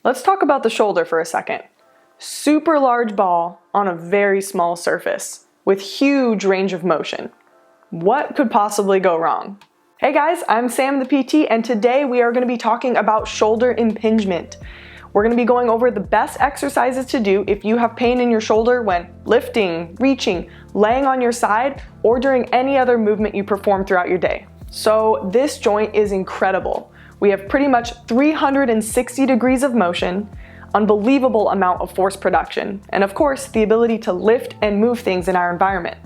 Let's talk about the shoulder for a second. Super large ball on a very small surface with huge range of motion. What could possibly go wrong? Hey guys, I'm Sam the PT, and today we are going to be talking about shoulder impingement. We're going to be going over the best exercises to do if you have pain in your shoulder when lifting, reaching, laying on your side, or during any other movement you perform throughout your day. So this joint is incredible. We have pretty much 360 degrees of motion, unbelievable amount of force production, and of course the ability to lift and move things in our environment.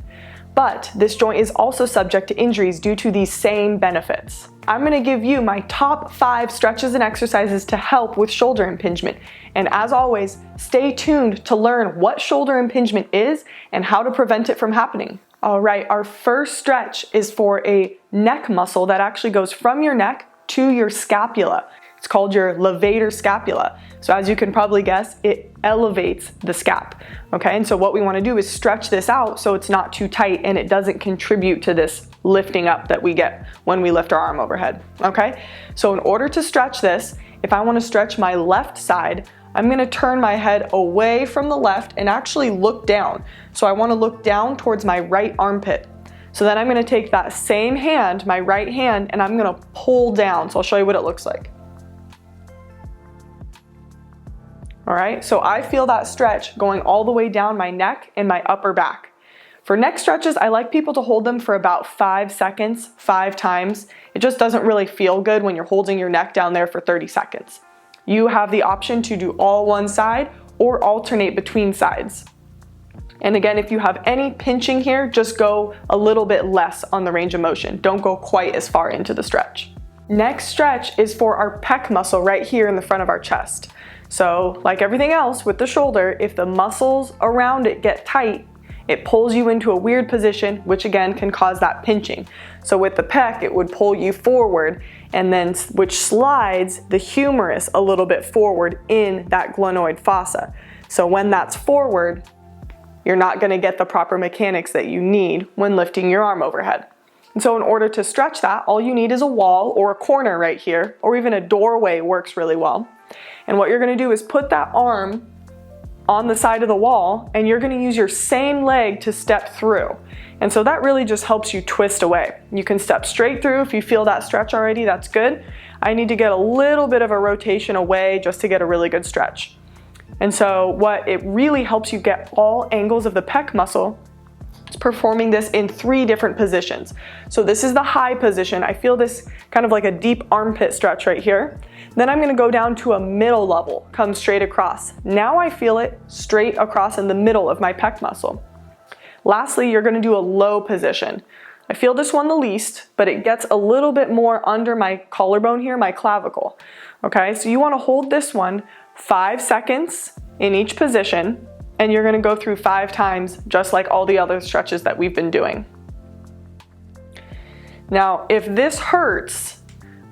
But this joint is also subject to injuries due to these same benefits. I'm going to give you my top 5 stretches and exercises to help with shoulder impingement. And as always, stay tuned to learn what shoulder impingement is and how to prevent it from happening. All right, our first stretch is for a neck muscle that actually goes from your neck to your scapula. It's called your levator scapula. So as you can probably guess, it elevates the scap. Okay, and so what we want to do is stretch this out so it's not too tight and it doesn't contribute to this lifting up that we get when we lift our arm overhead. Okay, so in order to stretch this, if I want to stretch my left side, I'm going to turn my head away from the left and actually look down. So I want to look down towards my right armpit. So then I'm going to take that same hand, my right hand, and I'm going to pull down. So I'll show you what it looks like. All right, so I feel that stretch going all the way down my neck and my upper back. For neck stretches, I like people to hold them for about 5 seconds, 5 times. It just doesn't really feel good when you're holding your neck down there for 30 seconds. You have the option to do all one side or alternate between sides. And again, if you have any pinching here, just go a little bit less on the range of motion. Don't go quite as far into the stretch. Next stretch is for our pec muscle right here in the front of our chest. So like everything else with the shoulder, if the muscles around it get tight, it pulls you into a weird position, which again can cause that pinching. So with the pec, it would pull you forward and then which slides the humerus a little bit forward in that glenoid fossa. So when that's forward, you're not going to get the proper mechanics that you need when lifting your arm overhead. And so in order to stretch that, all you need is a wall or a corner right here, or even a doorway works really well. And what you're going to do is put that arm on the side of the wall and you're going to use your same leg to step through. And so that really just helps you twist away. You can step straight through if you feel that stretch already, that's good. I need to get a little bit of a rotation away just to get a really good stretch. And so what it really helps you get all angles of the pec muscle is performing this in 3 different positions. So this is the high position. I feel this kind of like a deep armpit stretch right here. Then I'm going to go down to a middle level, come straight across. Now I feel it straight across in the middle of my pec muscle. Lastly, you're going to do a low position. I feel this one the least, but it gets a little bit more under my collarbone here, my clavicle. Okay, so you want to hold this one 5 seconds in each position, and you're going to go through 5 times just like all the other stretches that we've been doing. Now, if this hurts,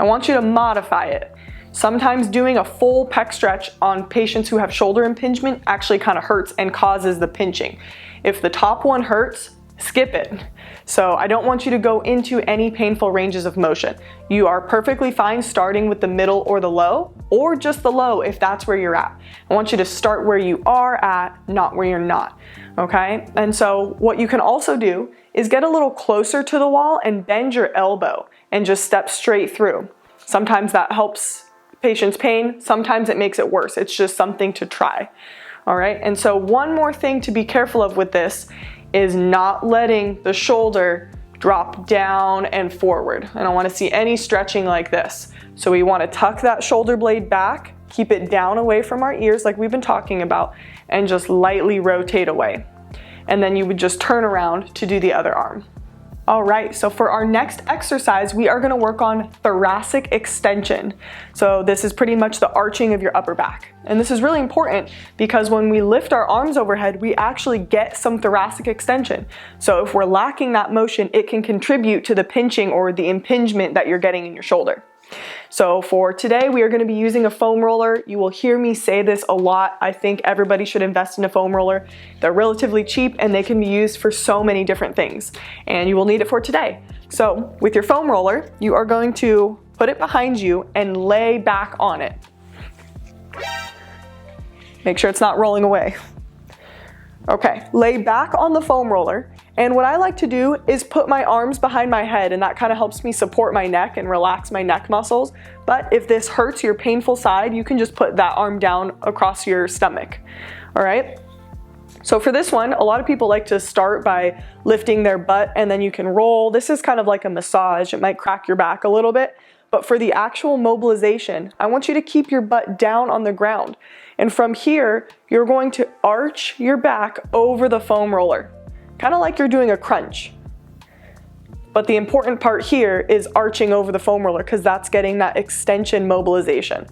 I want you to modify it. Sometimes doing a full pec stretch on patients who have shoulder impingement actually kind of hurts and causes the pinching. If the top one hurts, skip it. So I don't want you to go into any painful ranges of motion. You are perfectly fine starting with the middle or the low, or just the low if that's where you're at. I want you to start where you are at, not where you're not, okay? And so what you can also do is get a little closer to the wall and bend your elbow and just step straight through. Sometimes that helps patients' pain, sometimes it makes it worse. It's just something to try, all right? And so one more thing to be careful of with this is not letting the shoulder drop down and forward. I don't want to see any stretching like this. So we want to tuck that shoulder blade back, keep it down away from our ears like we've been talking about, and just lightly rotate away. And then you would just turn around to do the other arm. All right, so for our next exercise, we are going to work on thoracic extension. So this is pretty much the arching of your upper back. And this is really important because when we lift our arms overhead, we actually get some thoracic extension. So if we're lacking that motion, it can contribute to the pinching or the impingement that you're getting in your shoulder. So for today, we are going to be using a foam roller. You will hear me say this a lot. I think everybody should invest in a foam roller. They're relatively cheap and they can be used for so many different things. And you will need it for today. So with your foam roller, you are going to put it behind you and lay back on it. Make sure it's not rolling away. Okay, lay back on the foam roller, and what I like to do is put my arms behind my head, and that kind of helps me support my neck and relax my neck muscles. But if this hurts your painful side, you can just put that arm down across your stomach. All right? So for this one, a lot of people like to start by lifting their butt and then you can roll. This is kind of like a massage. It might crack your back a little bit, but for the actual mobilization, I want you to keep your butt down on the ground. And from here, you're going to arch your back over the foam roller, kind of like you're doing a crunch. But the important part here is arching over the foam roller because that's getting that extension mobilization.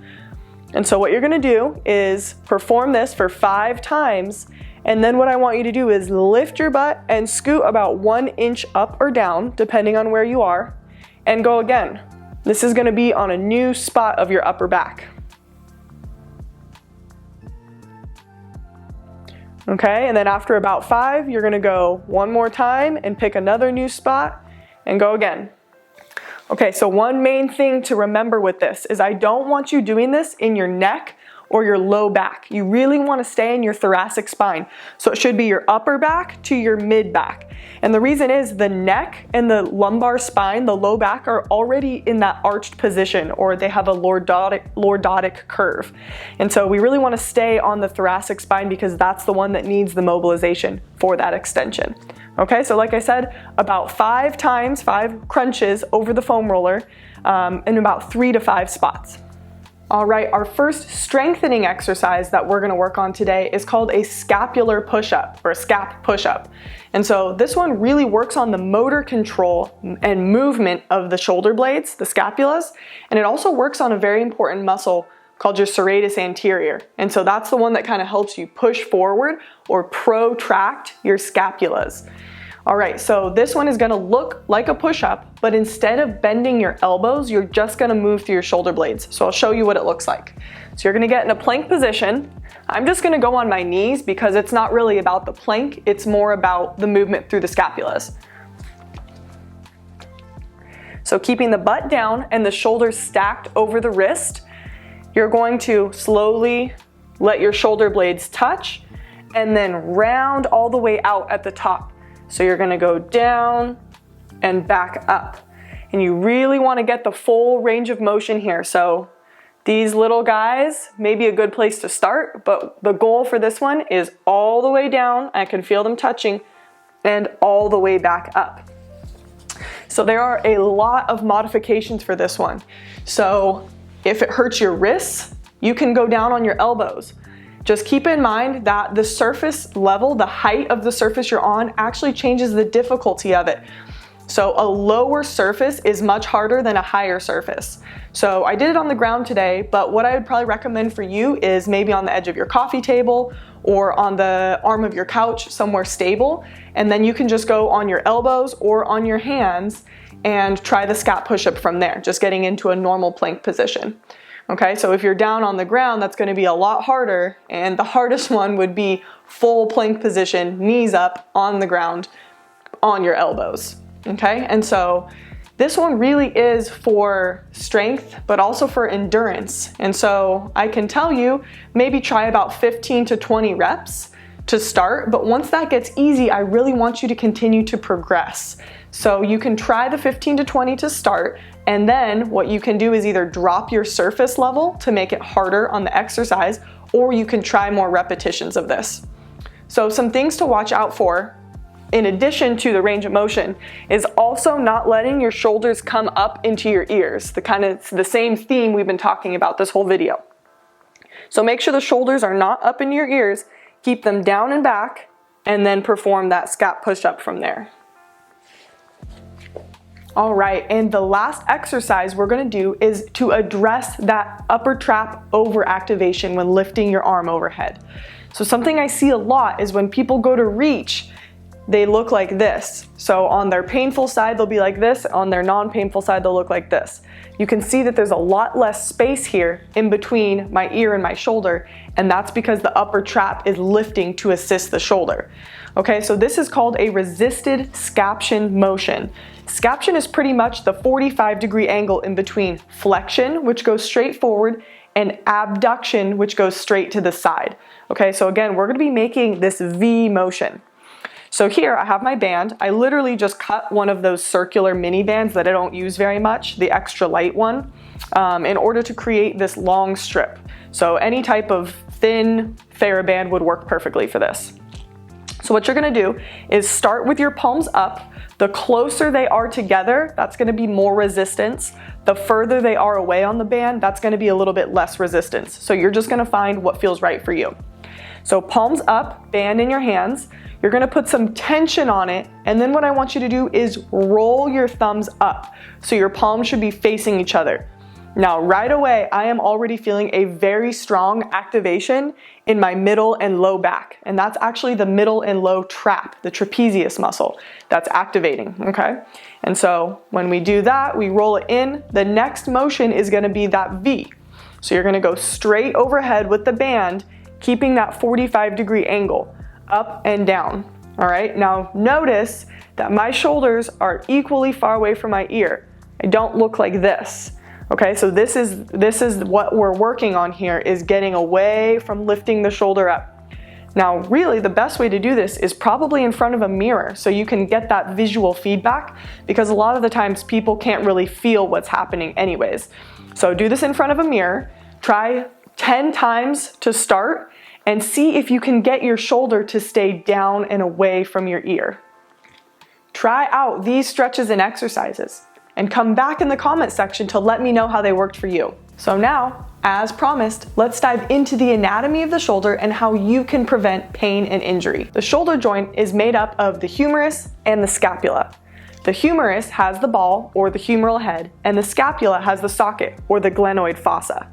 And so what you're gonna do is perform this for 5 times, and then what I want you to do is lift your butt and scoot about 1 inch up or down, depending on where you are, and go again. This is gonna be on a new spot of your upper back. Okay, and then after about 5, you're gonna go 1 more time and pick another new spot and go again. Okay, so one main thing to remember with this is I don't want you doing this in your neck or your low back. You really want to stay in your thoracic spine. So it should be your upper back to your mid back. And the reason is the neck and the lumbar spine, the low back, are already in that arched position, or they have a lordotic curve. And so we really want to stay on the thoracic spine because that's the one that needs the mobilization for that extension. Okay, so like I said, about 5 times, 5 crunches over the foam roller in about 3 to 5 spots. All right, our first strengthening exercise that we're gonna work on today is called a scapular push-up, or a scap push-up. And so this one really works on the motor control and movement of the shoulder blades, the scapulas, and it also works on a very important muscle called your serratus anterior. And so that's the one that kind of helps you push forward or protract your scapulas. All right, so this one is gonna look like a push-up, but instead of bending your elbows, you're just gonna move through your shoulder blades. So I'll show you what it looks like. So you're gonna get in a plank position. I'm just gonna go on my knees because it's not really about the plank, it's more about the movement through the scapulas. So keeping the butt down and the shoulders stacked over the wrist, you're going to slowly let your shoulder blades touch and then round all the way out at the top. So you're gonna go down and back up. And you really wanna get the full range of motion here. So these little guys may be a good place to start, but the goal for this one is all the way down, I can feel them touching, and all the way back up. So there are a lot of modifications for this one. So if it hurts your wrists, you can go down on your elbows. Just keep in mind that the surface level, the height of the surface you're on, actually changes the difficulty of it. So a lower surface is much harder than a higher surface. So I did it on the ground today, but what I would probably recommend for you is maybe on the edge of your coffee table or on the arm of your couch, somewhere stable. And then you can just go on your elbows or on your hands and try the scap push-up from there, just getting into a normal plank position. Okay, so if you're down on the ground, that's gonna be a lot harder, and the hardest one would be full plank position, knees up on the ground, on your elbows, okay? And so this one really is for strength, but also for endurance. And so I can tell you, maybe try about 15 to 20 reps to start, but once that gets easy, I really want you to continue to progress. So you can try the 15 to 20 to start, and then what you can do is either drop your surface level to make it harder on the exercise, or you can try more repetitions of this. So some things to watch out for, in addition to the range of motion, is also not letting your shoulders come up into your ears, the same theme we've been talking about this whole video. So make sure the shoulders are not up in your ears, keep them down and back, and then perform that scap push-up from there. All right, and the last exercise we're gonna do is to address that upper trap overactivation when lifting your arm overhead. So something I see a lot is when people go to reach, they look like this. So on their painful side, they'll be like this. On their non-painful side, they'll look like this. You can see that there's a lot less space here in between my ear and my shoulder, and that's because the upper trap is lifting to assist the shoulder. Okay, so this is called a resisted scaption motion. Scaption is pretty much the 45-degree angle in between flexion, which goes straight forward, and abduction, which goes straight to the side. Okay, so again, we're gonna be making this V motion. So here I have my band. I literally just cut one of those circular mini bands that I don't use very much, the extra light one, in order to create this long strip. So any type of thin TheraBand would work perfectly for this. So what you're gonna do is start with your palms up. The closer they are together, that's gonna be more resistance. The further they are away on the band, that's gonna be a little bit less resistance. So you're just gonna find what feels right for you. So palms up, band in your hands. You're gonna put some tension on it, and then what I want you to do is roll your thumbs up. So your palms should be facing each other. Now, right away, I am already feeling a very strong activation in my middle and low back. And that's actually the middle and low trap, the trapezius muscle that's activating, okay? And so when we do that, we roll it in. The next motion is gonna be that V. So you're gonna go straight overhead with the band, keeping that 45-degree angle, up and down, all right? Now notice that my shoulders are equally far away from my ear. I don't look like this. Okay, so this is what we're working on here, is getting away from lifting the shoulder up. Now, really the best way to do this is probably in front of a mirror so you can get that visual feedback, because a lot of the times people can't really feel what's happening anyways. So do this in front of a mirror, try 10 times to start, and see if you can get your shoulder to stay down and away from your ear. Try out these stretches and exercises, and come back in the comment section to let me know how they worked for you. So now, as promised, let's dive into the anatomy of the shoulder and how you can prevent pain and injury. The shoulder joint is made up of the humerus and the scapula. The humerus has the ball, or the humeral head, and the scapula has the socket, or the glenoid fossa.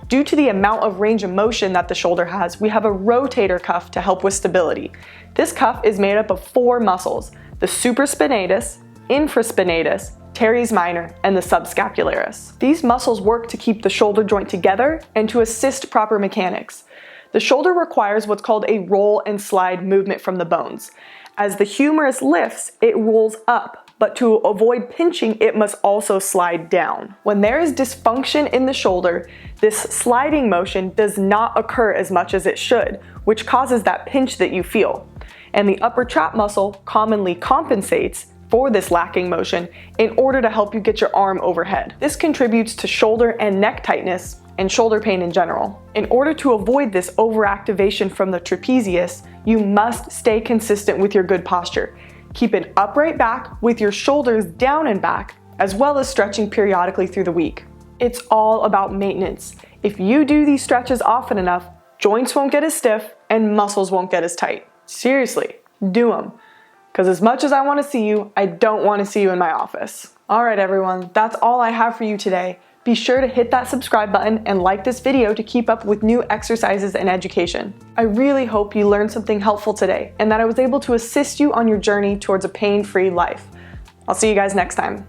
Due to the amount of range of motion that the shoulder has, we have a rotator cuff to help with stability. This cuff is made up of 4 muscles: the supraspinatus, infraspinatus, teres minor, and the subscapularis. These muscles work to keep the shoulder joint together and to assist proper mechanics. The shoulder requires what's called a roll and slide movement from the bones. As the humerus lifts, it rolls up, but to avoid pinching, it must also slide down. When there is dysfunction in the shoulder, this sliding motion does not occur as much as it should, which causes that pinch that you feel. And the upper trap muscle commonly compensates for this lacking motion in order to help you get your arm overhead. This contributes to shoulder and neck tightness and shoulder pain in general. In order to avoid this overactivation from the trapezius, you must stay consistent with your good posture. Keep an upright back with your shoulders down and back, as well as stretching periodically through the week. It's all about maintenance. If you do these stretches often enough, joints won't get as stiff and muscles won't get as tight. Seriously, do them. Because as much as I want to see you, I don't want to see you in my office. All right, everyone, that's all I have for you today. Be sure to hit that subscribe button and like this video to keep up with new exercises and education. I really hope you learned something helpful today and that I was able to assist you on your journey towards a pain-free life. I'll see you guys next time.